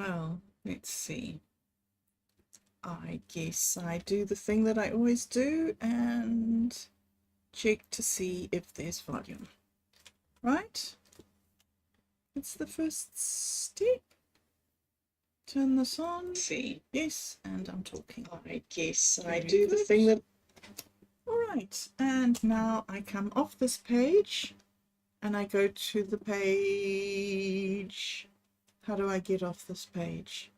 Well, let's see. I guess I do the thing that I always do and check to see if there's volume. Right? It's the first step. Turn this on. See. Yes, and I'm talking. I guess I do the thing that... All right, and now I come off this page and I go to the page. How do I get off this page?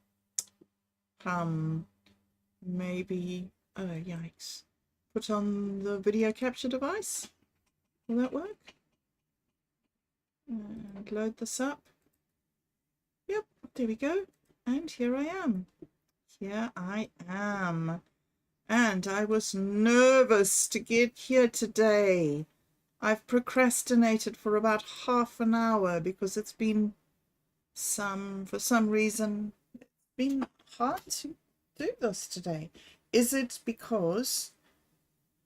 Maybe, oh yikes, put on the video capture device. Will that work? And load this up. Yep, there we go. And here I am. Here I am. And I was nervous to get here today. I've procrastinated for about half an hour because it's been for some reason, it's been hard to do this today. Is it because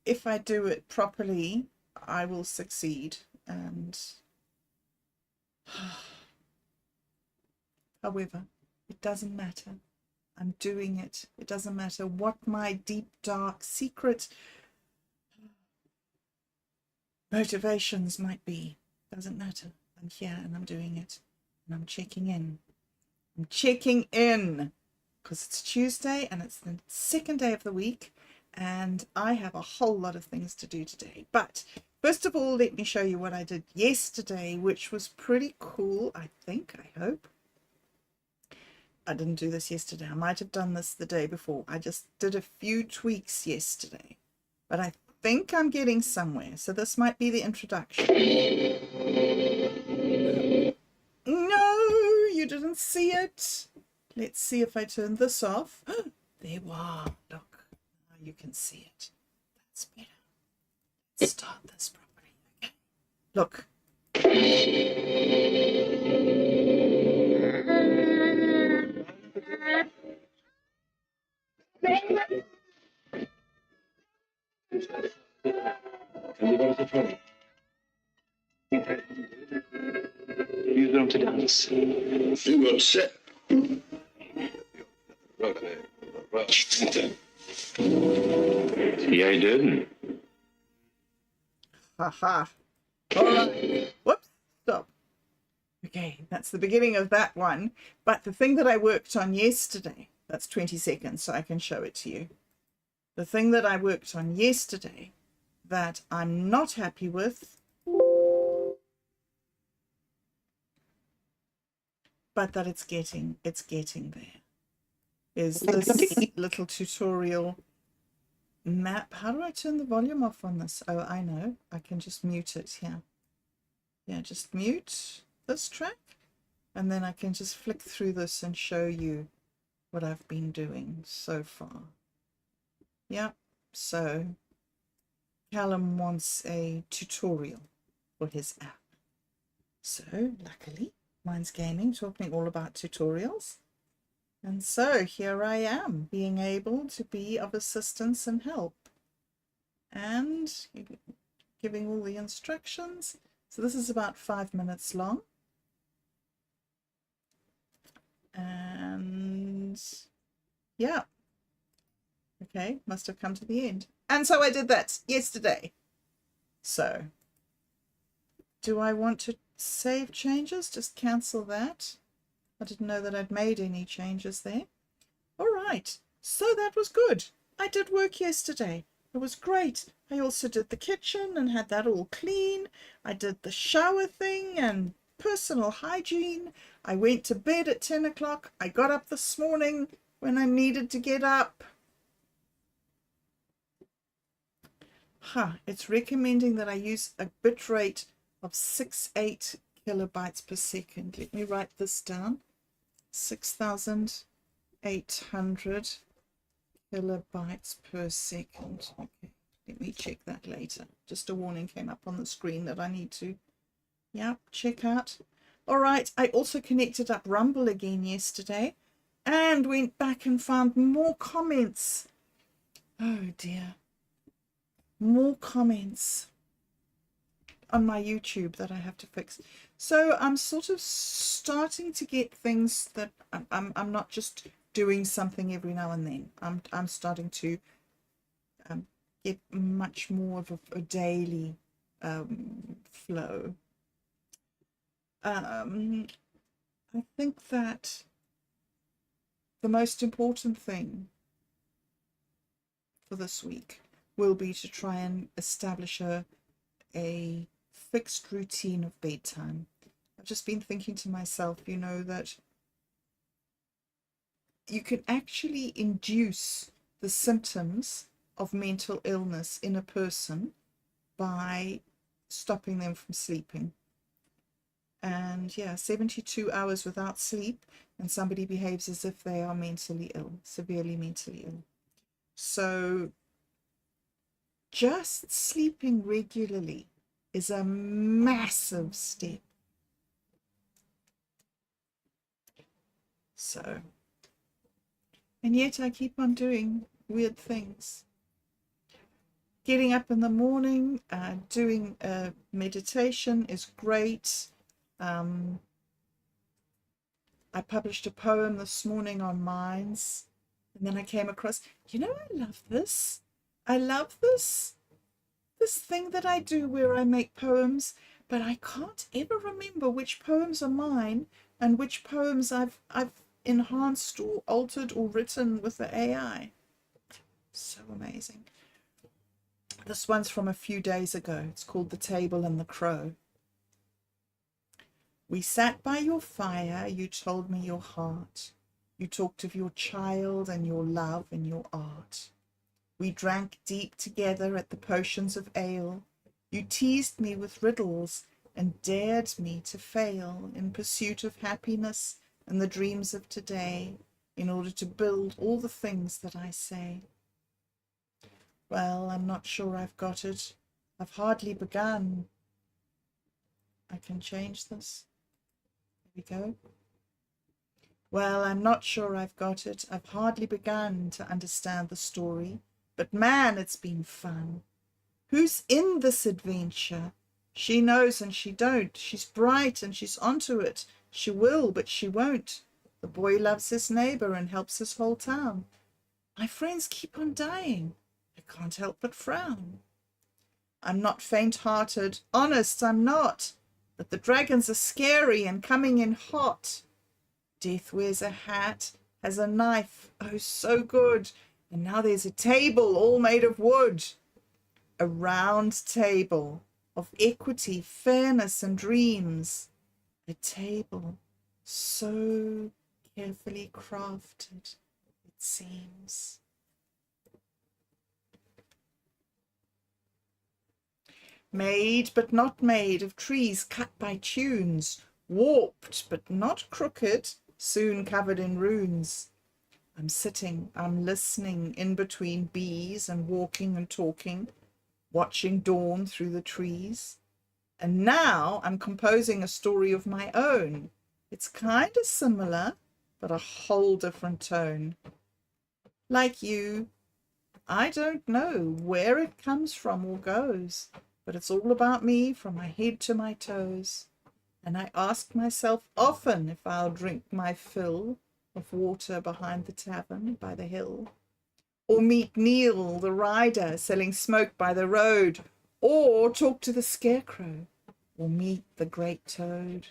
if I do it properly, I will succeed? And however, it doesn't matter. I'm doing it. It doesn't matter what my deep, dark, secret motivations might be. Doesn't matter. I'm here and I'm doing it. And I'm checking in. I'm checking in because it's Tuesday and it's the second day of the week and I have a whole lot of things to do today. But first of all, let me show you what I did yesterday, which was pretty cool, I think, I hope. I didn't do this yesterday. I might have done this the day before. I just did a few tweaks yesterday, but I think I'm getting somewhere. So this might be the introduction. No, you didn't see it. Let's see if I turn this off. There we are. Look, now you can see it. That's better. Let's start this properly. Okay. Look. You learn to dance. You got set. Yeah, I didn't. Haha. All right. Whoops. Stop. Okay, that's the beginning of that one. But the thing that I worked on yesterday, that's 20 seconds, so I can show it to you. The thing that I worked on yesterday that I'm not happy with, but that it's getting there, is this little tutorial map. How do I turn the volume off on this? Oh, I know. I can just mute it here. Yeah, just mute this track. And then I can just flick through this and show you what I've been doing so far. Yeah, so Callum wants a tutorial for his app. So luckily, Minds Gaming taught me all about tutorials. And so here I am, being able to be of assistance and help. And giving all the instructions. So this is about 5 minutes long. And yeah. Okay, must have come to the end. And so I did that yesterday. So do I want to save changes? Just cancel that. I didn't know that I'd made any changes there. All right, so that was good. I did work yesterday. It was great. I also did the kitchen and had that all clean. I did the shower thing and personal hygiene. I went to bed at 10 o'clock. I got up this morning when I needed to get up. It's recommending that I use a bit rate of 68 kilobytes per second. Let me write this down. 6,800 kilobytes per second. Okay, let me check that later. Just a warning came up on the screen that I need to, check out. All right, I also connected up Rumble again yesterday and went back and found more comments. Oh dear. More comments. on my YouTube that I have to fix. So I'm sort of starting to get things that I'm not just doing something every now and then. I'm starting to get much more of a daily flow. I think that the most important thing for this week will be to try and establish a fixed routine of bedtime. I've just been thinking to myself, you know, that you can actually induce the symptoms of mental illness in a person by stopping them from sleeping. And yeah, 72 hours without sleep and somebody behaves as if they are mentally ill, severely mentally ill. So just sleeping regularly is a massive step. So, and yet I keep on doing weird things. Getting up in the morning, doing meditation is great. I published a poem this morning on Minds, and then I came across, you know, I love this. I love this thing that I do where I make poems, but I can't ever remember which poems are mine and which poems I've enhanced or altered or written with the AI. So amazing. This one's from a few days ago. It's called The Table and the Crow. We sat by your fire, you told me your heart. You talked of your child and your love and your art. We drank deep together at the potions of ale. You teased me with riddles and dared me to fail in pursuit of happiness and the dreams of today in order to build all the things that I say. Well, I'm not sure I've got it. I've hardly begun. I can change this. There we go. Well, I'm not sure I've got it. I've hardly begun to understand the story. But man, it's been fun. Who's in this adventure? She knows and she don't. She's bright and she's onto it. She will, but she won't. The boy loves his neighbor and helps his whole town. My friends keep on dying. I can't help but frown. I'm not faint-hearted. Honest, I'm not. But the dragons are scary and coming in hot. Death wears a hat, has a knife, oh so good. And now there's a table all made of wood. A round table of equity, fairness and dreams. A table so carefully crafted, it seems. Made but not made of trees cut by tunes, warped but not crooked, soon covered in runes. I'm sitting, I'm listening in between bees and walking and talking, watching dawn through the trees. And now I'm composing a story of my own. It's kind of similar, but a whole different tone. Like you, I don't know where it comes from or goes, but it's all about me from my head to my toes. And I ask myself often if I'll drink my fill of water behind the tavern by the hill, or meet Neil the rider selling smoke by the road, or talk to the scarecrow, or meet the great toad.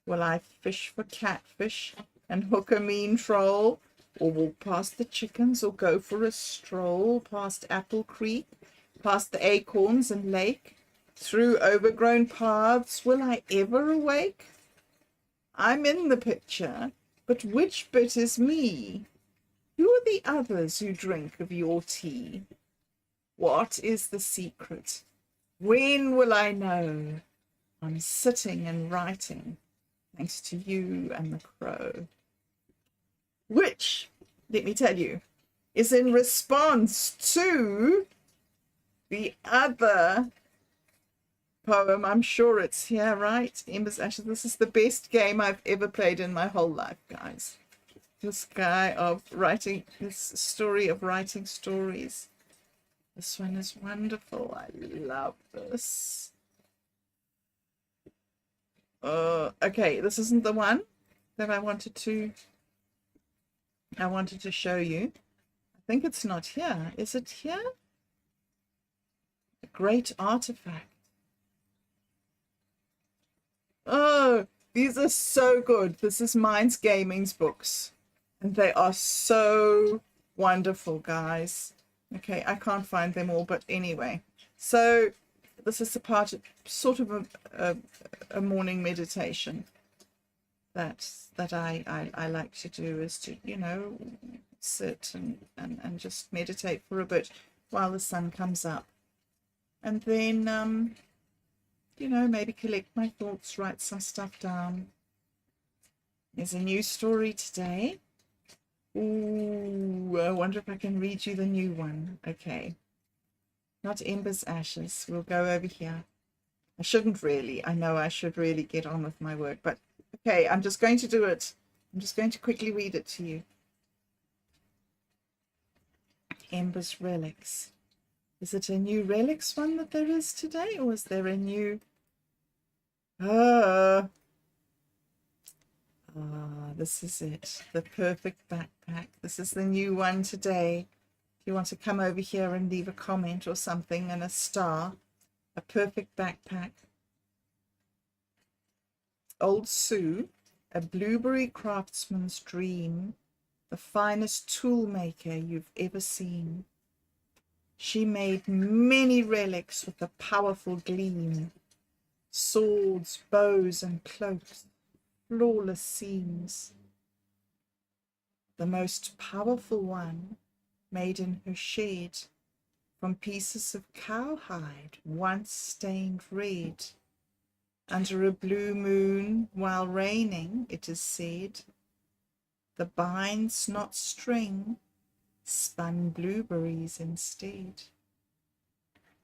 Will I fish for catfish and hook a mean troll, or walk past the chickens, or go for a stroll past Apple Creek, past the acorns and lake, through overgrown paths? Will I ever awake? I'm in the picture, but which bit is me? Who are the others who drink of your tea? What is the secret? When will I know? I'm sitting and writing, thanks to you and the crow. Which, let me tell you, is in response to the other poem. I'm sure it's here, right? Ember's Ashes. This is the best game I've ever played in my whole life, guys. This guy of writing, this story of writing stories. This one is wonderful. I love this. Okay, this isn't the one that I wanted to show you. I think it's not here. Is it here? A great artifact. Oh, these are so good. This is Minds Gaming's books. And they are so wonderful, guys. Okay, I can't find them all, but anyway. So this is a part of sort of a morning meditation that I like to do, is to, you know, sit and just meditate for a bit while the sun comes up. And then, you know, maybe collect my thoughts, write some stuff down. There's a new story today. Ooh, I wonder if I can read you the new one. Okay. Not Ember's Ashes. We'll go over here. I shouldn't really. I know I should really get on with my work, but okay, I'm just going to do it. I'm just going to quickly read it to you. Ember's Relics. Is it a new Relics one that there is today, or is there a new... this is it. The perfect backpack. This is the new one today. If you want to come over here and leave a comment or something and a star. A perfect backpack. Old Sue, a blueberry craftsman's dream, the finest tool maker you've ever seen. She made many relics with a powerful gleam. Swords, bows, and cloaks, flawless seams. The most powerful one, made in her shed, from pieces of cowhide once stained red. Under a blue moon, while raining, it is said, the binds not string, spun blueberries instead.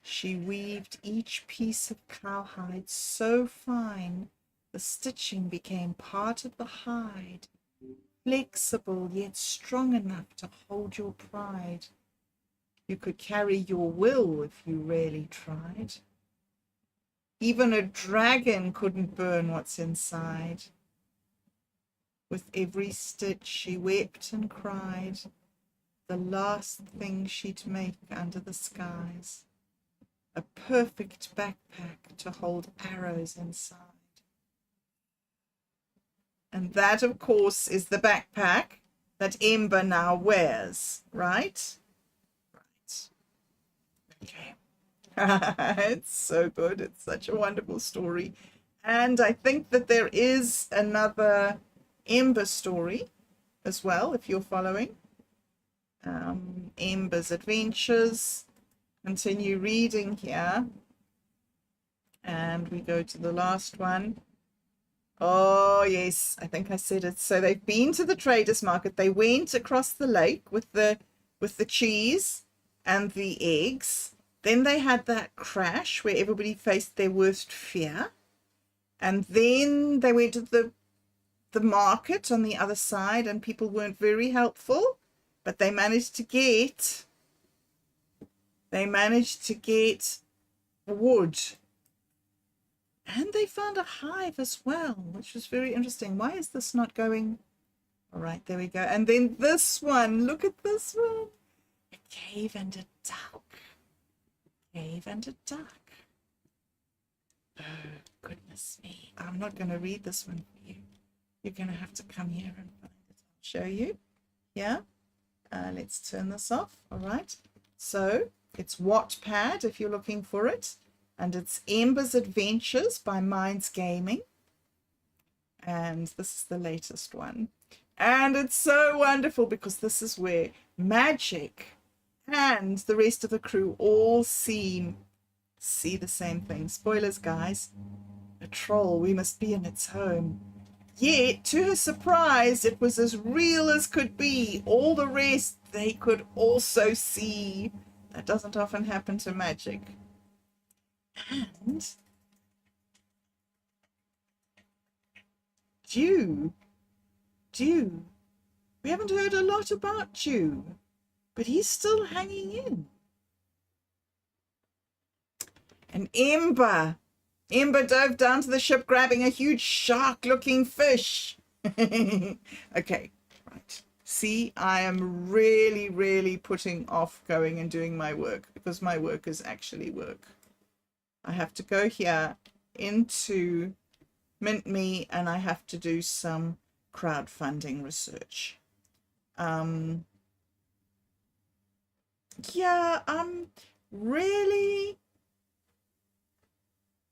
She weaved each piece of cowhide so fine, the stitching became part of the hide, flexible yet strong enough to hold your pride. You could carry your will if you really tried. Even a dragon couldn't burn what's inside. With every stitch she wept and cried, the last thing she'd make under the skies. A perfect backpack to hold arrows inside. And that, of course, is the backpack that Ember now wears, right? Right. Okay. It's so good. It's such a wonderful story. And I think that there is another Ember story as well, if you're following. Ember's Adventures. Continue reading here. And we go to the last one. Oh, yes, I think I said it. So they've been to the traders market. They went across the lake with the cheese and the eggs. Then they had that crash where everybody faced their worst fear. And then they went to the market on the other side, and people weren't very helpful, but they managed to get wood. And they found a hive as well, which was very interesting. Why is this not going? All right, there we go. And then this one, look at this one. A cave and a duck. Cave and a duck. Oh, goodness me. I'm not going to read this one for you. You're going to have to come here and find it. I'll show you. Yeah. Let's turn this off. All right. So it's Wattpad if you're looking for it. And it's Ember's Adventures by Minds Gaming. And this is the latest one. And it's so wonderful because this is where Magic and the rest of the crew all see the same thing. Spoilers, guys. A troll, we must be in its home. Yet, to her surprise, it was as real as could be. All the rest they could also see. That doesn't often happen to Magic. And Dew. We haven't heard a lot about Dew, but he's still hanging in. And Ember. Ember dove down to the ship, grabbing a huge shark-looking fish. Okay, right. See, I am really, really putting off going and doing my work because my work is actually work. I have to go here into MintMe and I have to do some crowdfunding research. Yeah, really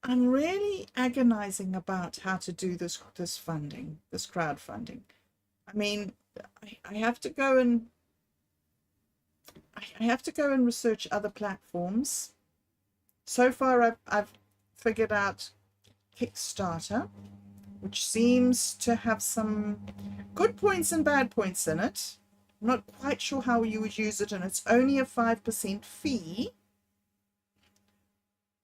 I'm really agonizing about how to do this funding, this crowdfunding. I mean, I have to go and I have to go and research other platforms. So far, I've figured out Kickstarter, which seems to have some good points and bad points in it. I'm not quite sure how you would use it, and it's only a 5% fee.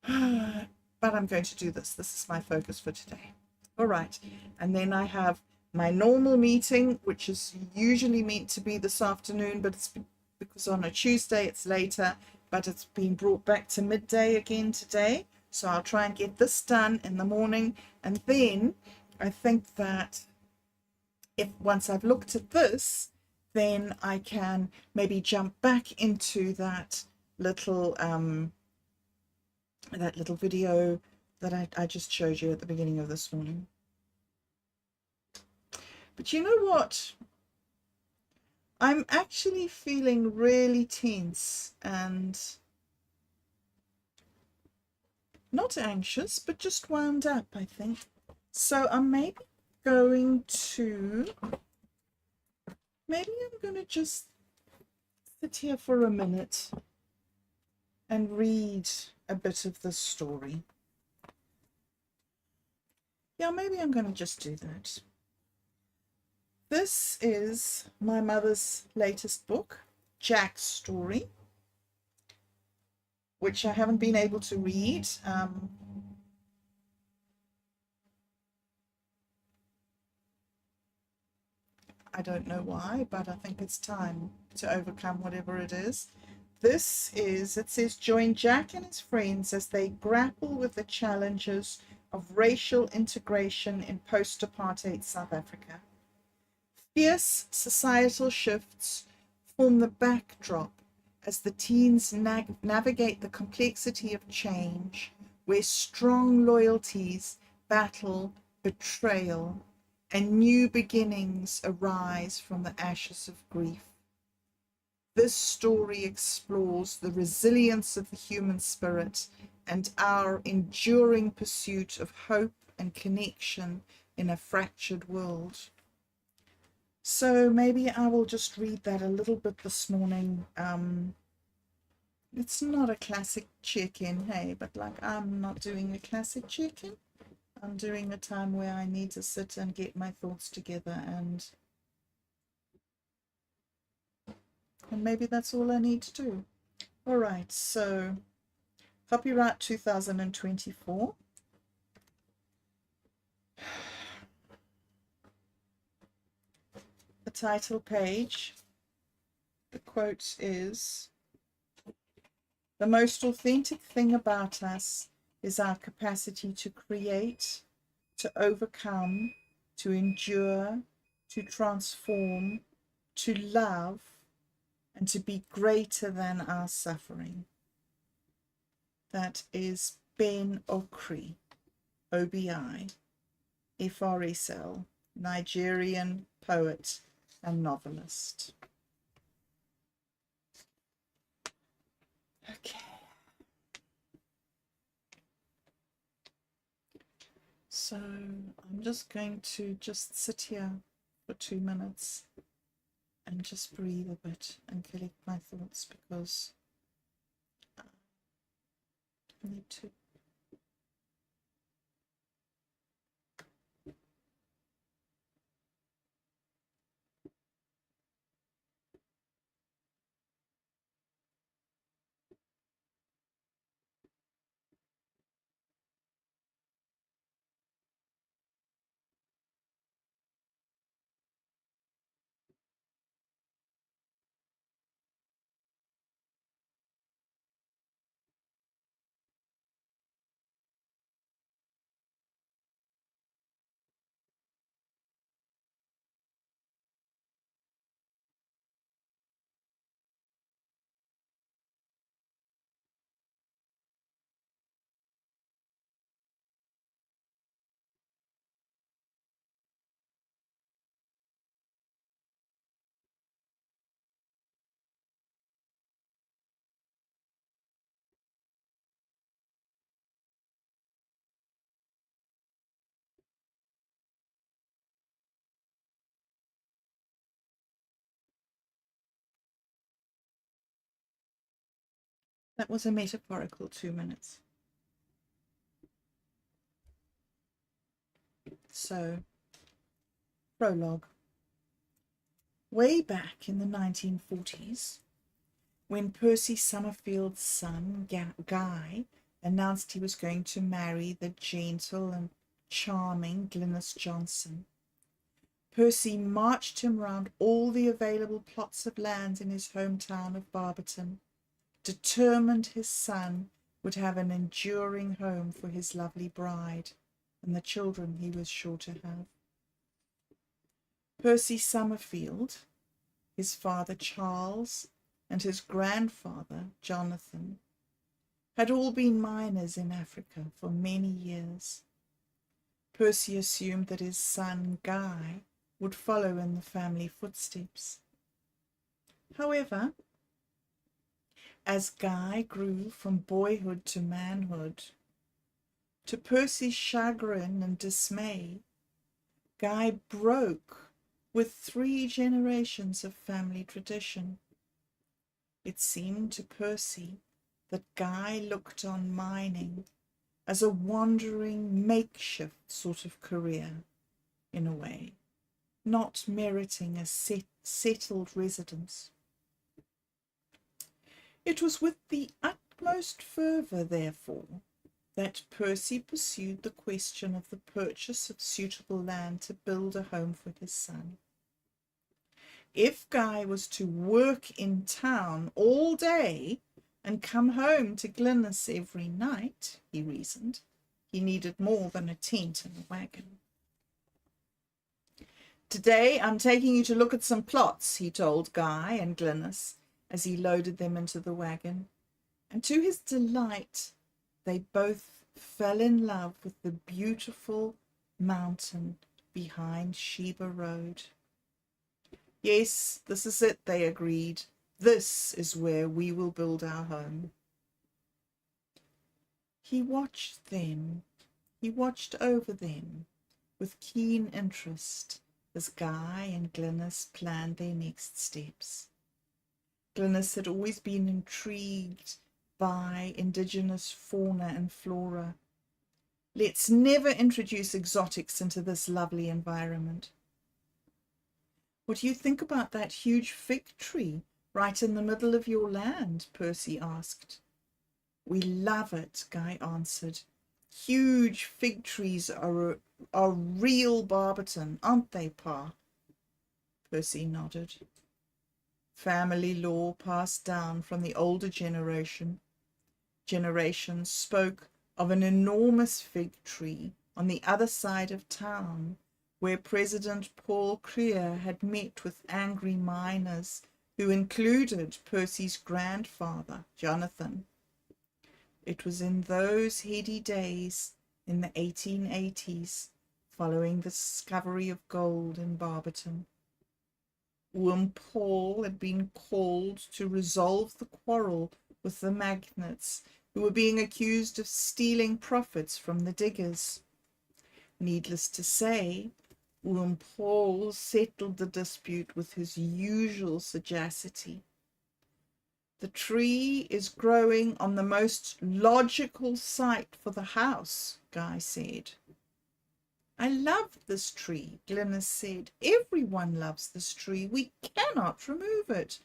But I'm going to do this. This is my focus for today. All right. And then I have my normal meeting, which is usually meant to be this afternoon, but it's because on a Tuesday it's later, but it's been brought back to midday again today. So I'll try and get this done in the morning. And then I think that if once I've looked at this, then I can maybe jump back into that little video that I just showed you at the beginning of this morning. But you know what? I'm actually feeling really tense and not anxious, but just wound up, I think. So I'm maybe I'm going to just sit here for a minute and read a bit of the story. Yeah, maybe I'm going to just do that. This is my mother's latest book, Jack's Story, which I haven't been able to read. I don't know why, but I think it's time to overcome whatever it is. It says, join Jack and his friends as they grapple with the challenges of racial integration in post-apartheid South Africa. Fierce societal shifts form the backdrop as the teens navigate the complexity of change, where strong loyalties battle betrayal and new beginnings arise from the ashes of grief. This story explores the resilience of the human spirit and our enduring pursuit of hope and connection in a fractured world. So maybe I will just read that a little bit this morning. It's not a classic check-in, hey, but like I'm not doing a classic check-in. I'm doing a time where I need to sit and get my thoughts together, and maybe that's all I need to do. All right, so copyright 2024. The title page, the quote is, "The most authentic thing about us is our capacity to create, to overcome, to endure, to transform, to love, and to be greater than our suffering." That is Ben Okri, OBI, FRSL, Nigerian poet and novelist. Okay. So I'm just going to sit here for 2 minutes and just breathe a bit and collect my thoughts, because I need to That was a metaphorical 2 minutes. So, prologue. Way back in the 1940s, when Percy Summerfield's son, Guy, announced he was going to marry the gentle and charming Glynis Johnson, Percy marched him round all the available plots of land in his hometown of Barberton, determined his son would have an enduring home for his lovely bride and the children he was sure to have. Percy Summerfield, his father Charles, and his grandfather Jonathan had all been miners in Africa for many years. Percy assumed that his son Guy would follow in the family footsteps. However, as Guy grew from boyhood to manhood, to Percy's chagrin and dismay, Guy broke with 3 generations of family tradition. It seemed to Percy that Guy looked on mining as a wandering makeshift sort of career, in a way, not meriting a settled residence. It was with the utmost fervour, therefore, that Percy pursued the question of the purchase of suitable land to build a home for his son. If Guy was to work in town all day and come home to Glynis every night, he reasoned, he needed more than a tent and a wagon. "Today I'm taking you to look at some plots," he told Guy and Glynis as he loaded them into the wagon, and to his delight they both fell in love with the beautiful mountain behind Sheba Road. "Yes, this is it," they agreed. "This is where we will build our home." He watched over them with keen interest as Guy and Glynis planned their next steps. Glynis had always been intrigued by indigenous fauna and flora. "Let's never introduce exotics into this lovely environment." "What do you think about that huge fig tree right in the middle of your land?" Percy asked. "We love it," Guy answered. "Huge fig trees are real Barberton, aren't they, Pa?" Percy nodded. Family law passed down from the older generation spoke of an enormous fig tree on the other side of town, where President Paul Kruger had met with angry miners who included Percy's grandfather, Jonathan. It was in those heady days in the 1880s, following the discovery of gold in Barberton. Oom Paul had been called to resolve the quarrel with the magnates who were being accused of stealing profits from the diggers. Needless to say, Oom Paul settled the dispute with his usual sagacity. "The tree is growing on the most logical site for the house," Guy said. "I love this tree," Glynis said. "Everyone loves this tree. We cannot remove it.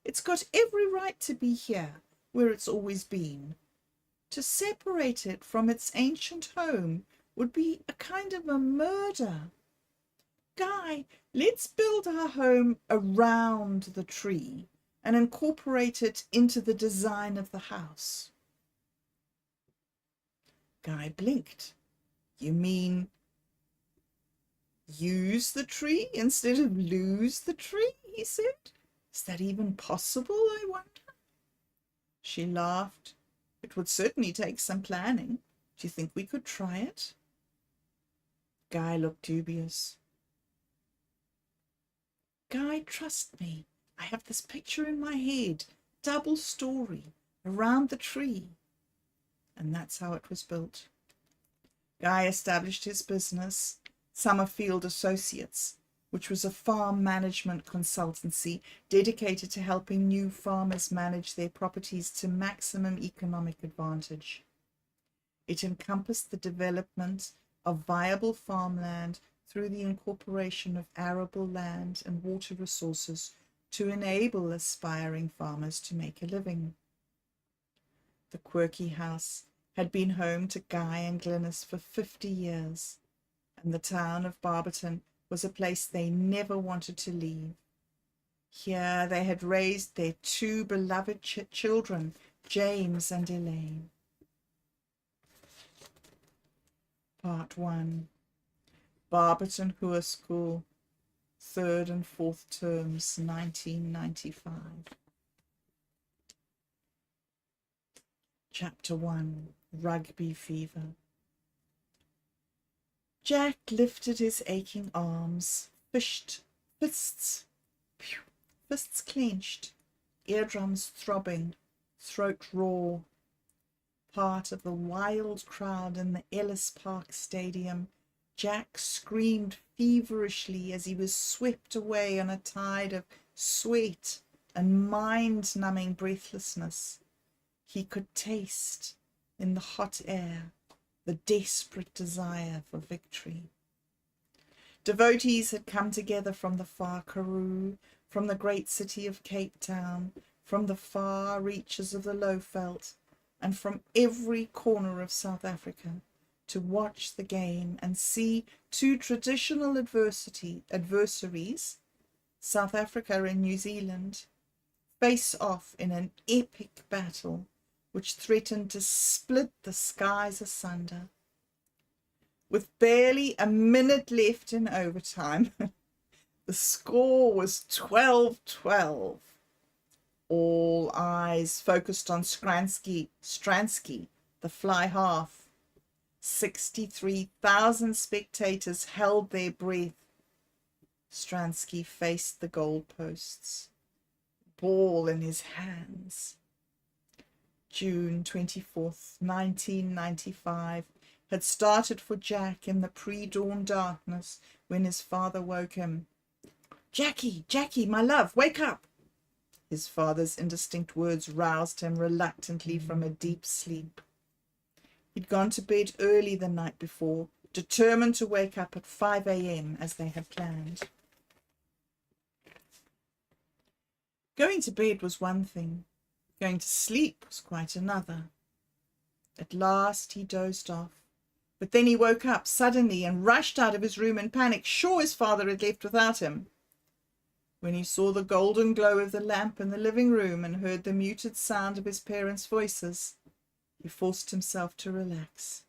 It's got every right to be here, where it's always been. To separate it from its ancient home would be a kind of a murder. Guy, let's build our home around the tree and incorporate it into the design of the house." Guy blinked. "You mean use the tree instead of lose the tree?" he said. "Is that even possible, I wonder?" She laughed. "It would certainly take some planning. Do you think we could try it?" Guy looked dubious. "Guy, trust me. I have this picture in my head, double story, around the tree." And that's how it was built. Guy established his business, Summerfield Associates, which was a farm management consultancy dedicated to helping new farmers manage their properties to maximum economic advantage. It encompassed the development of viable farmland through the incorporation of arable land and water resources to enable aspiring farmers to make a living. The Quirky House had been home to Guy and Glynis for 50 years, and the town of Barberton was a place they never wanted to leave. Here they had raised their two beloved children, James and Elaine. Part 1. Barberton Hoer School, 3rd and 4th terms, 1995. Chapter 1. Rugby Fever. Jack lifted his aching arms, fists clenched, eardrums throbbing, throat raw. Part of the wild crowd in the Ellis Park Stadium, Jack screamed feverishly as he was swept away on a tide of sweat and mind-numbing breathlessness. He could taste in the hot air the desperate desire for victory. Devotees had come together from the far Karoo, from the great city of Cape Town, from the far reaches of the Lowveld, and from every corner of South Africa to watch the game and see two traditional adversaries, South Africa and New Zealand, face off in an epic battle which threatened to split the skies asunder. With barely a minute left in overtime, the score was 12-12. All eyes focused on Stransky, the fly half. 63,000 spectators held their breath. Stransky faced the goalposts, ball in his hands. June 24th, 1995, had started for Jack in the pre-dawn darkness when his father woke him. "Jackie, Jackie, my love, wake up!" His father's indistinct words roused him reluctantly from a deep sleep. He'd gone to bed early the night before, determined to wake up at 5 a.m. as they had planned. Going to bed was one thing. Going to sleep was quite another. At last he dozed off, but then he woke up suddenly and rushed out of his room in panic, sure his father had left without him. When he saw the golden glow of the lamp in the living room and heard the muted sound of his parents' voices, he forced himself to relax.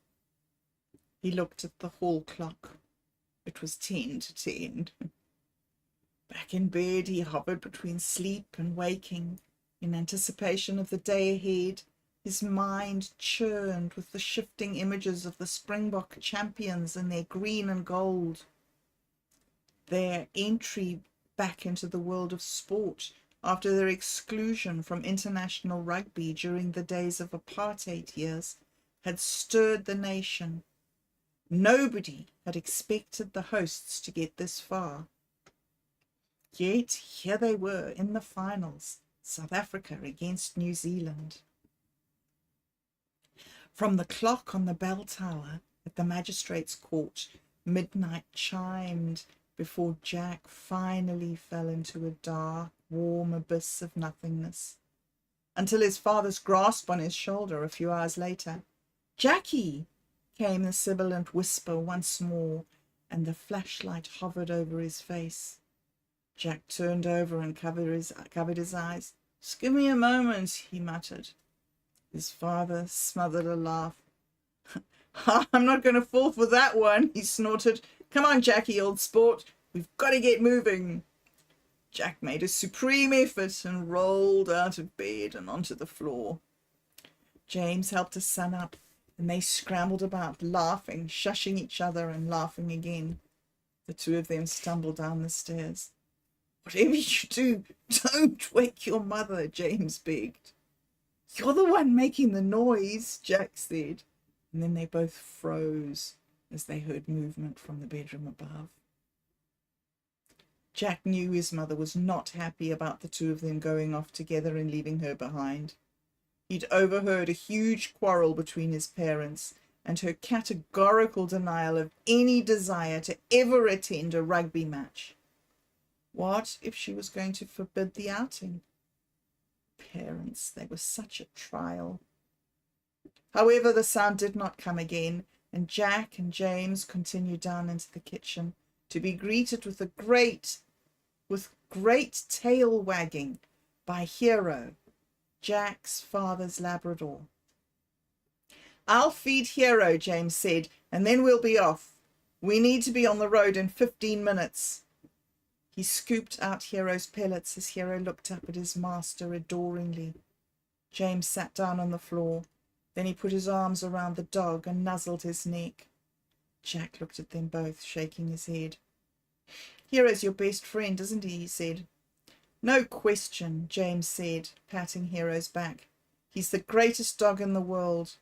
He looked at the hall clock. It was 10 to 10. Back in bed, he hovered between sleep and waking. In anticipation of the day ahead, his mind churned with the shifting images of the Springbok champions in their green and gold. Their entry back into the world of sport after their exclusion from international rugby during the days of apartheid years had stirred the nation. Nobody had expected the hosts to get this far. Yet here they were in the finals, South Africa against New Zealand. From the clock on the bell tower at the magistrate's court, midnight chimed before Jack finally fell into a dark, warm abyss of nothingness, until his father's grasp on his shoulder a few hours later. "Jackie!" came the sibilant whisper once more, and the flashlight hovered over his face. Jack turned over and covered his eyes. "Just give me a moment," he muttered. His father smothered a laugh. "I'm not going to fall for that one," he snorted. "Come on, Jackie, old sport. We've got to get moving." Jack made a supreme effort and rolled out of bed and onto the floor. James helped his son up, and they scrambled about, laughing, shushing each other and laughing again. The two of them stumbled down the stairs. "Whatever you do, don't wake your mother," James begged. "You're the one making the noise," Jack said, and then they both froze as they heard movement from the bedroom above. Jack knew his mother was not happy about the two of them going off together and leaving her behind. He'd overheard a huge quarrel between his parents and her categorical denial of any desire to ever attend a rugby match. What if she was going to forbid the outing? Parents, they were such a trial. However, the sound did not come again, and Jack and James continued down into the kitchen to be greeted with great tail wagging by Hero, Jack's father's Labrador. "I'll feed Hero," James said, "and then we'll be off. We need to be on the road in 15 minutes. He scooped out Hero's pellets as Hero looked up at his master adoringly. James sat down on the floor. Then he put his arms around the dog and nuzzled his neck. Jack looked at them both, shaking his head. "Hero's your best friend, isn't he?" he said. "No question," James said, patting Hero's back. "He's the greatest dog in the world.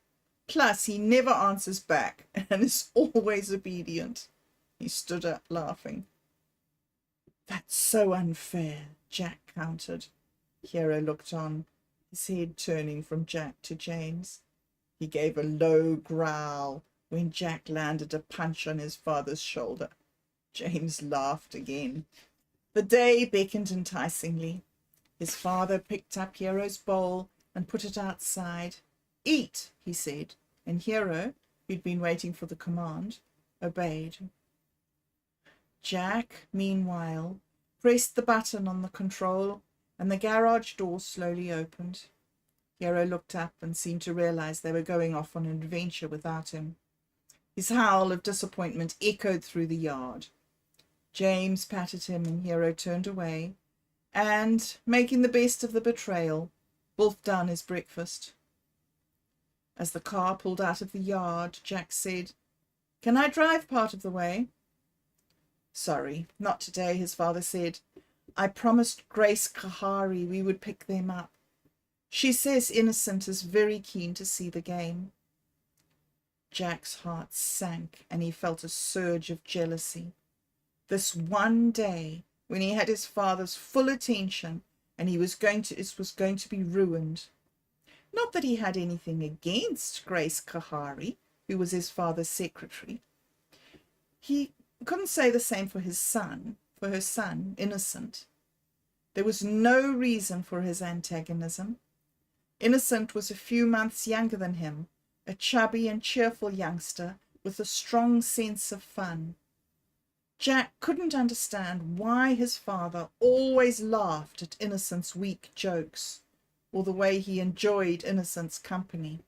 Plus, he never answers back and is always obedient." He stood up, laughing. "That's so unfair," Jack countered. Hero looked on, his head turning from Jack to James. He gave a low growl when Jack landed a punch on his father's shoulder. James laughed again. The day beckoned enticingly. His father picked up Hero's bowl and put it outside. "Eat," he said, and Hero, who'd been waiting for the command, obeyed. Jack, meanwhile, pressed the button on the control, and the garage door slowly opened. Hero looked up and seemed to realize they were going off on an adventure without him. His howl of disappointment echoed through the yard. James patted him and Hero turned away and, making the best of the betrayal, wolfed down his breakfast. As the car pulled out of the yard, Jack said, "Can I drive part of the way?" "Sorry, not today," his father said. "I promised Grace Kahari we would pick them up. She says Innocent is very keen to see the game." Jack's heart sank and he felt a surge of jealousy. This one day, when he had his father's full attention and it was going to be ruined. Not that he had anything against Grace Kahari, who was his father's secretary. He couldn't say the same for her son, Innocent. There was no reason for his antagonism. Innocent was a few months younger than him, a chubby and cheerful youngster with a strong sense of fun. Jack couldn't understand why his father always laughed at Innocent's weak jokes, or the way he enjoyed Innocent's company.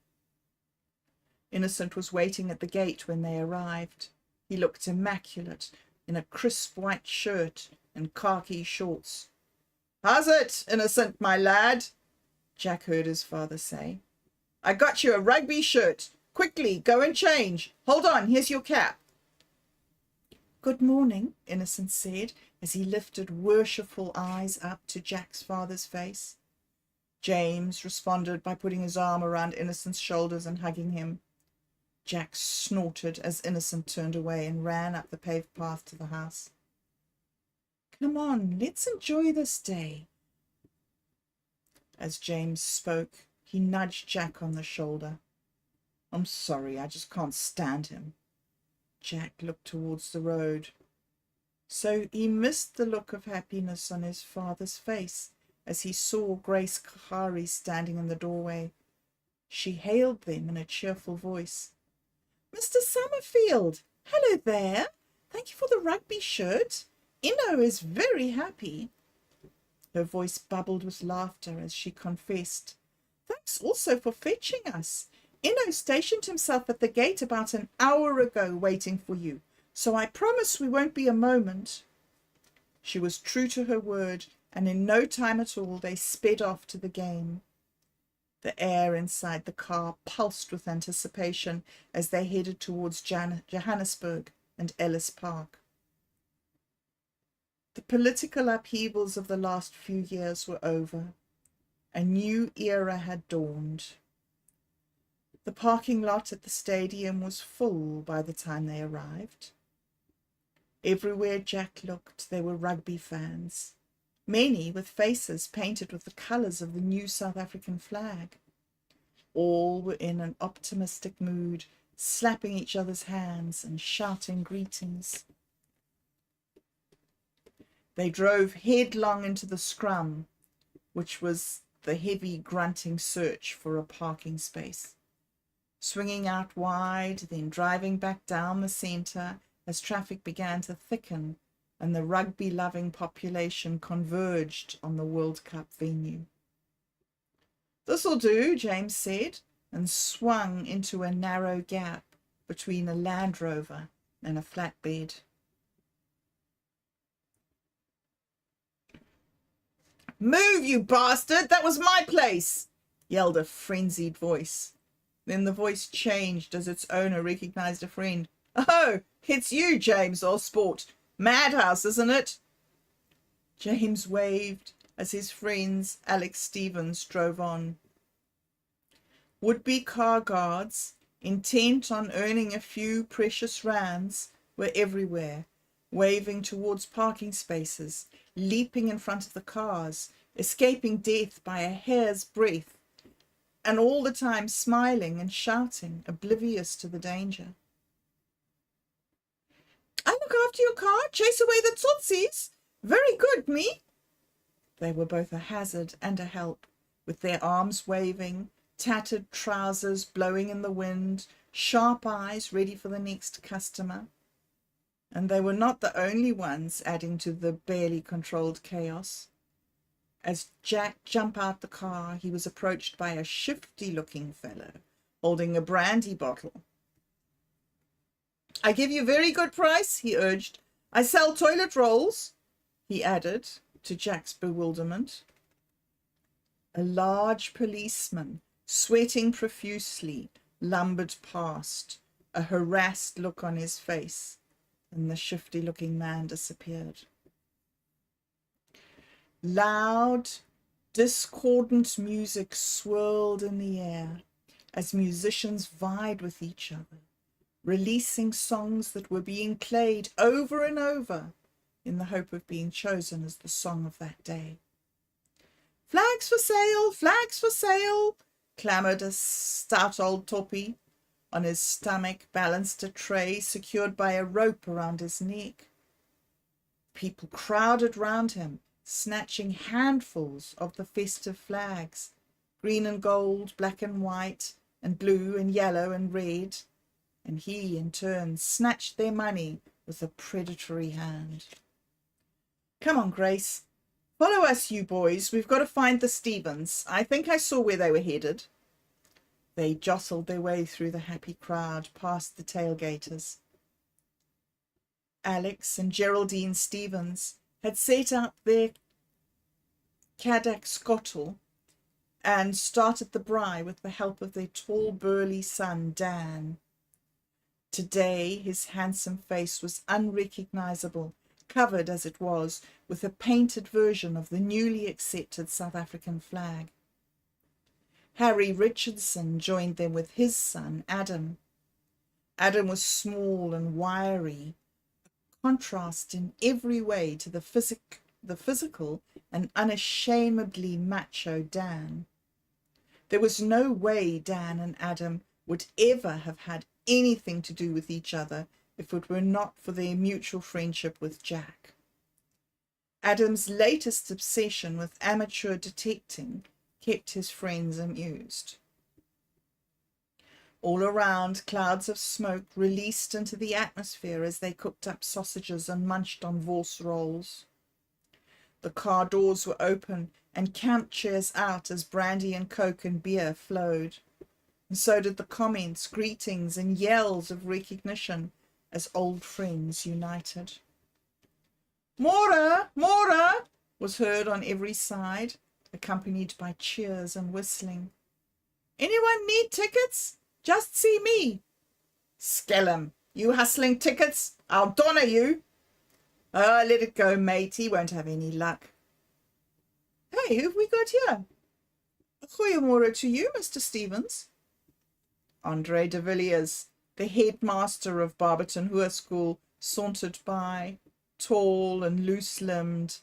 Innocent was waiting at the gate when they arrived. He looked immaculate in a crisp white shirt and khaki shorts. "How's it, Innocent, my lad?" Jack heard his father say. "I got you a rugby shirt. Quickly, go and change. Hold on, here's your cap." "Good morning," Innocent said as he lifted worshipful eyes up to Jack's father's face. James responded by putting his arm around Innocent's shoulders and hugging him. Jack snorted as Innocent turned away and ran up the paved path to the house. "Come on, let's enjoy this day." As James spoke, he nudged Jack on the shoulder. "I'm sorry, I just can't stand him." Jack looked towards the road. So he missed the look of happiness on his father's face as he saw Grace Kahari standing in the doorway. She hailed them in a cheerful voice. "Mr. Summerfield, hello there. Thank you for the rugby shirt. Inno is very happy." Her voice bubbled with laughter as she confessed, "Thanks also for fetching us. Inno stationed himself at the gate about an hour ago waiting for you, so I promise we won't be a moment." She was true to her word, and in no time at all they sped off to the game. The air inside the car pulsed with anticipation as they headed towards Johannesburg and Ellis Park. The political upheavals of the last few years were over. A new era had dawned. The parking lot at the stadium was full by the time they arrived. Everywhere Jack looked, there were rugby fans, many with faces painted with the colours of the new South African flag. All were in an optimistic mood, slapping each other's hands and shouting greetings. They drove headlong into the scrum, which was the heavy grunting search for a parking space. Swinging out wide, then driving back down the centre as traffic began to thicken and the rugby-loving population converged on the World Cup venue. "This'll do," James said, and swung into a narrow gap between a Land Rover and a flatbed. "Move, you bastard! That was my place!" yelled a frenzied voice. Then the voice changed as its owner recognized a friend. "Oh, it's you, James Osborne. Madhouse, isn't it?" James waved as his friends Alex Stevens drove on. Would-be car guards, intent on earning a few precious rands, were everywhere, waving towards parking spaces, leaping in front of the cars, escaping death by a hair's breadth, and all the time smiling and shouting, oblivious to the danger. "I look after your car, chase away the Tutsis. Very good, me." They were both a hazard and a help, with their arms waving, tattered trousers blowing in the wind, sharp eyes ready for the next customer. And they were not the only ones adding to the barely controlled chaos. As Jack jumped out the car, he was approached by a shifty-looking fellow holding a brandy bottle. "I give you very good price," he urged. "I sell toilet rolls," he added, to Jack's bewilderment. A large policeman, sweating profusely, lumbered past, a harassed look on his face, and the shifty-looking man disappeared. Loud, discordant music swirled in the air as musicians vied with each other, releasing songs that were being played over and over in the hope of being chosen as the song of that day. "Flags for sale, flags for sale," clamoured a stout old toppy. On his stomach balanced a tray secured by a rope around his neck. People crowded round him, snatching handfuls of the festive flags, green and gold, black and white, and blue and yellow and red, and he in turn snatched their money with a predatory hand. "Come on, Grace. Follow us, you boys. We've got to find the Stevens. I think I saw where they were headed." They jostled their way through the happy crowd, past the tailgaters. Alex and Geraldine Stevens had set up their Cadillac Scottle and started the braai with the help of their tall, burly son, Dan. Today his handsome face was unrecognizable, covered as it was with a painted version of the newly accepted South African flag. Harry Richardson joined them with his son, Adam. Adam was small and wiry, a contrast in every way to the physical and unashamedly macho Dan. There was no way Dan and Adam would ever have had anything to do with each other if it were not for their mutual friendship with Jack. Adam's latest obsession with amateur detecting kept his friends amused. All around, clouds of smoke released into the atmosphere as they cooked up sausages and munched on Vos rolls. The car doors were open and camp chairs out as brandy and coke and beer flowed. And so did the comments, greetings, and yells of recognition as old friends united. "Mora! Mora!" was heard on every side, accompanied by cheers and whistling. "Anyone need tickets? Just see me." "Skellum, you hustling tickets? I'll donner you." "Oh, let it go, mate. He won't have any luck." "Hey, who've we got here?" "Goeiemorgen to you, Mr. Stevens." Andre de Villiers, the headmaster of Barberton Hoërskool, sauntered by, tall and loose-limbed,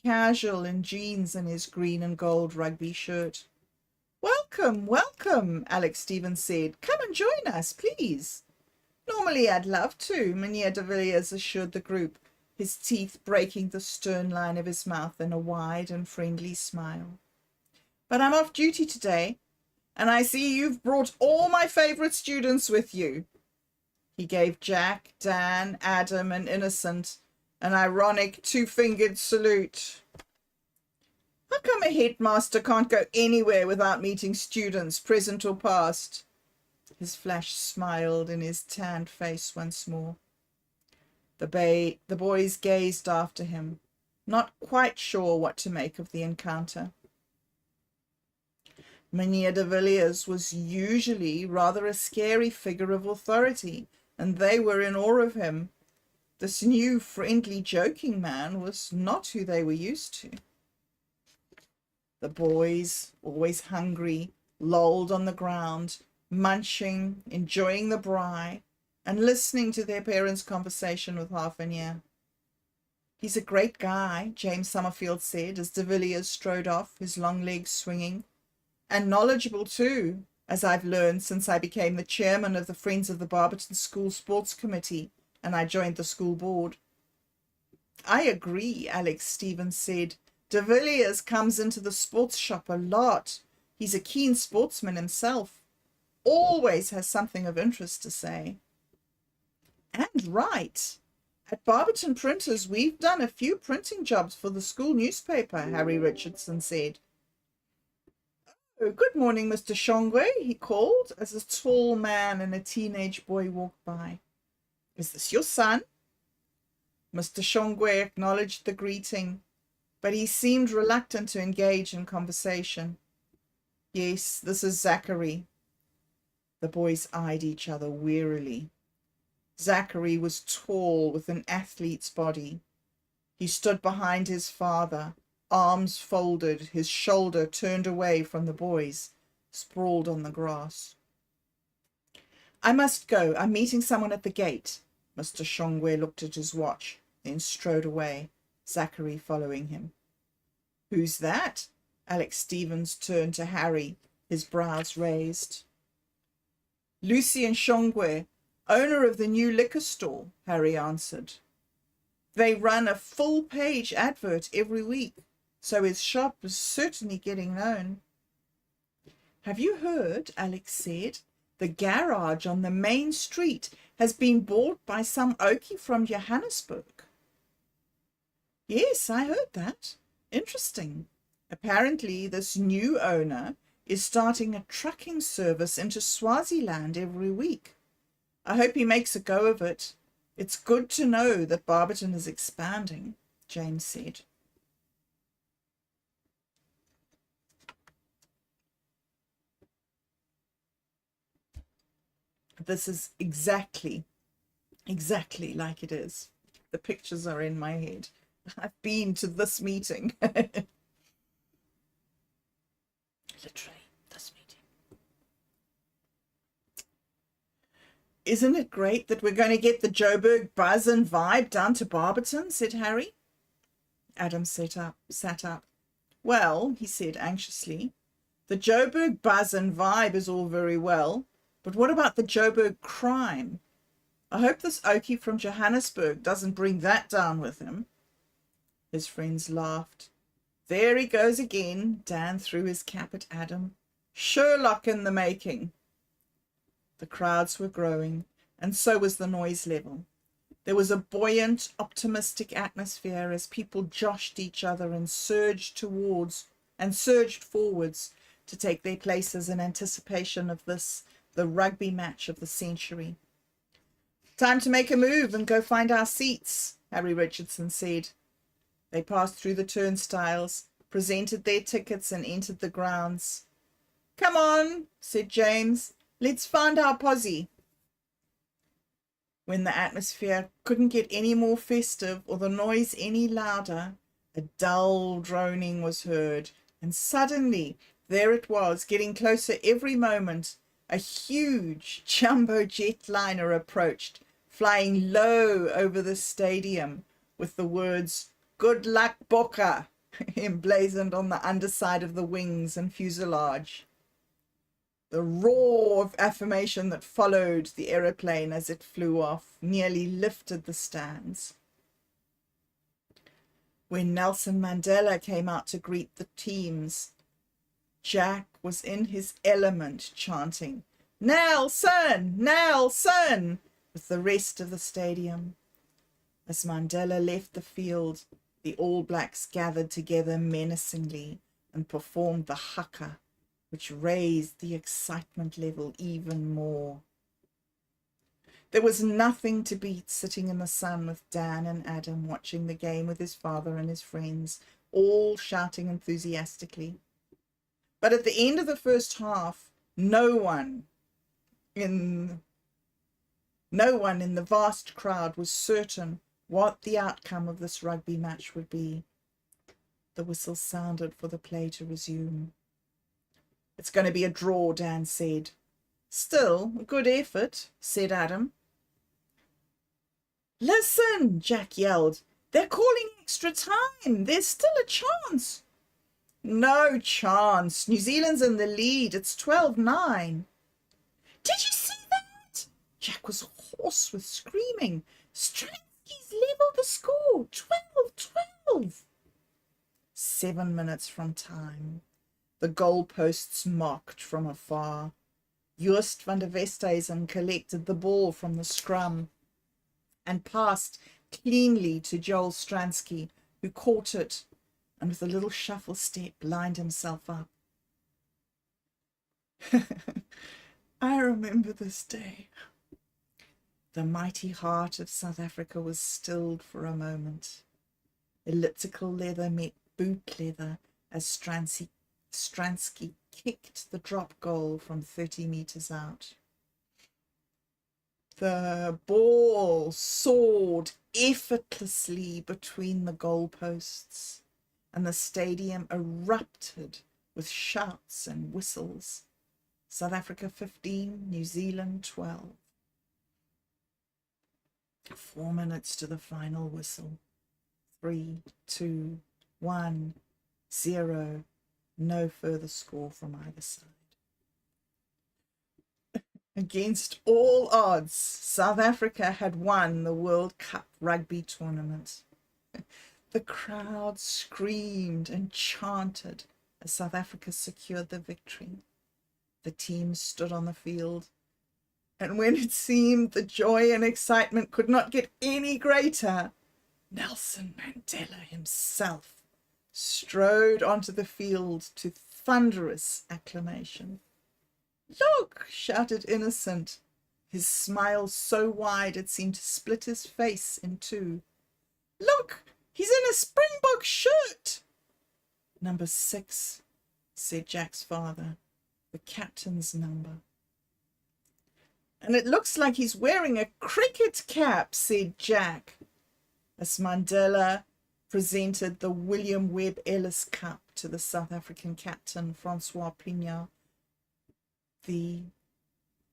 casual in jeans and his green and gold rugby shirt. "Welcome, welcome," Alex Stevens said. "Come and join us, please." "Normally I'd love to," Mynheer de Villiers assured the group, his teeth breaking the stern line of his mouth in a wide and friendly smile. "But I'm off duty today, and I see you've brought all my favourite students with you." He gave Jack, Dan, Adam, and Innocent an ironic two-fingered salute. "How come a headmaster can't go anywhere without meeting students, present or past?" His flash smiled in his tanned face once more. The boys gazed after him, not quite sure what to make of the encounter. Mynheer de Villiers was usually rather a scary figure of authority, and they were in awe of him. This new, friendly, joking man was not who they were used to. The boys, always hungry, lolled on the ground, munching, enjoying the braai, and listening to their parents' conversation with half an ear. "He's a great guy," James Summerfield said as de Villiers strode off, his long legs swinging. "And knowledgeable too, as I've learned since I became the chairman of the Friends of the Barberton School Sports Committee and I joined the school board." "I agree," Alex Stevens said. "De Villiers comes into the sports shop a lot. He's a keen sportsman himself. Always has something of interest to say." "And right. At Barberton Printers, we've done a few printing jobs for the school newspaper," Harry Richardson said. "Oh, good morning, Mr. Shongwe," he called as a tall man and a teenage boy walked by. "Is this your son?" Mr. Shongwe acknowledged the greeting, but he seemed reluctant to engage in conversation. "Yes, this is Zachary." The boys eyed each other wearily. Zachary was tall with an athlete's body. He stood behind his father, arms folded, his shoulder turned away from the boys, sprawled on the grass. "I must go. I'm meeting someone at the gate." Mr. Shongwe looked at his watch, then strode away, Zachary following him. "Who's that?" Alex Stevens turned to Harry, his brows raised. "Lucien Shongwe, owner of the new liquor store," Harry answered. "They run a full-page advert every week, so his shop is certainly getting known." "Have you heard?" Alex said. "The garage on the main street has been bought by some Okie from Johannesburg." "Yes, I heard that. Interesting. Apparently this new owner is starting a trucking service into Swaziland every week. I hope he makes a go of it. It's good to know that Barberton is expanding," James said. This is exactly like it is. The pictures are in my head. I've been to this meeting. Literally, this meeting. "Isn't it great that we're going to get the Joburg buzz and vibe down to Barberton?" said Harry. Adam sat up. "Well," he said anxiously, "the Joburg buzz and vibe is all very well, but what about the Joburg crime? I hope this Okie from Johannesburg doesn't bring that down with him." His friends laughed. "There he goes again." Dan threw his cap at Adam. "Sherlock in the making." The crowds were growing, and so was the noise level. There was a buoyant, optimistic atmosphere as people joshed each other and surged forwards to take their places in anticipation of this, the rugby match of the century. "Time to make a move and go find our seats," Harry Richardson said. They passed through the turnstiles, presented their tickets and entered the grounds. "Come on," said James. "Let's find our posse." When the atmosphere couldn't get any more festive or the noise any louder, a dull droning was heard, and suddenly there it was, getting closer every moment. A huge jumbo jetliner approached, flying low over the stadium with the words, "Good luck, Boca," emblazoned on the underside of the wings and fuselage. The roar of affirmation that followed the aeroplane as it flew off nearly lifted the stands. When Nelson Mandela came out to greet the teams, Jack was in his element chanting, "Nelson! Nelson!" with the rest of the stadium. As Mandela left the field, the All Blacks gathered together menacingly and performed the haka, which raised the excitement level even more. There was nothing to beat sitting in the sun with Dan and Adam watching the game with his father and his friends, all shouting enthusiastically. But at the end of the first half, no one in the vast crowd was certain what the outcome of this rugby match would be. The whistle sounded for the play to resume. "It's going to be a draw," Dan said. "Still, a good effort," said Adam. "Listen," Jack yelled. "They're calling extra time. There's still a chance." "No chance. New Zealand's in the lead. It's 12-9. "Did you see that?" Jack was hoarse with screaming. "Stransky's leveled the score. 12-12. 7 minutes from time. The goalposts mocked from afar. Joost van der Westhuizen collected the ball from the scrum and passed cleanly to Joel Stransky, who caught it and with a little shuffle step lined himself up. I remember this day. The mighty heart of South Africa was stilled for a moment. Elliptical leather met boot leather as Stransky kicked the drop goal from 30 meters out. The ball soared effortlessly between the goalposts, and the stadium erupted with shouts and whistles. South Africa 15, New Zealand 12. 4 minutes to the final whistle. 3, 2, 1, 0. No further score from either side. Against all odds, South Africa had won the World Cup rugby tournament. The crowd screamed and chanted as South Africa secured the victory. The team stood on the field, and when it seemed the joy and excitement could not get any greater, Nelson Mandela himself strode onto the field to thunderous acclamation. "Look!" shouted Innocent, his smile so wide it seemed to split his face in two. "Look! He's in a Springbok shirt!" "Number 6, said Jack's father, "the captain's number." "And it looks like he's wearing a cricket cap," said Jack, as Mandela presented the William Webb Ellis Cup to the South African captain, Francois Pienaar. The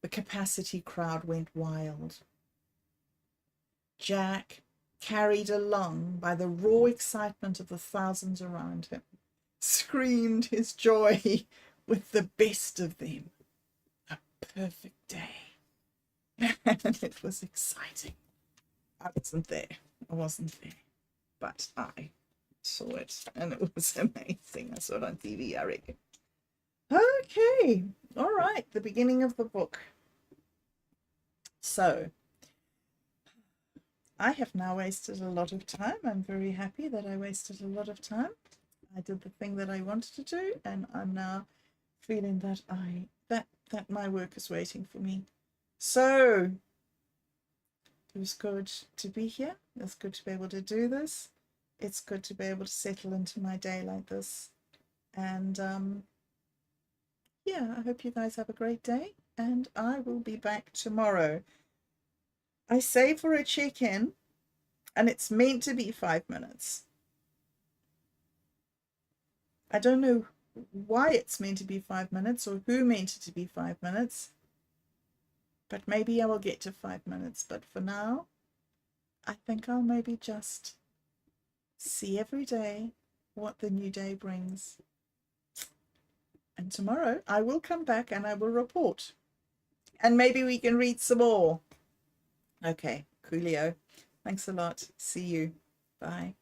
capacity crowd went wild. Jack, carried along by the raw excitement of the thousands around him, screamed his joy with the best of them. A perfect day. And it was exciting. I wasn't there. But I saw it, and it was amazing. I saw it on TV, I reckon. Okay, all right, the beginning of the book. So, I have now wasted a lot of time. I'm very happy that I wasted a lot of time. I did the thing that I wanted to do, and I'm now feeling that that my work is waiting for me. So, it was good to be here. It's good to be able to do this. It's good to be able to settle into my day like this. And yeah, I hope you guys have a great day, and I will be back tomorrow. I say for a check-in, and it's meant to be 5 minutes. I don't know why it's meant to be 5 minutes or who meant it to be 5 minutes, But maybe I will get to 5 minutes. But for now, I think I'll maybe just see every day what the new day brings. And tomorrow I will come back and I will report. And maybe we can read some more. Okay, coolio. Thanks a lot. See you. Bye.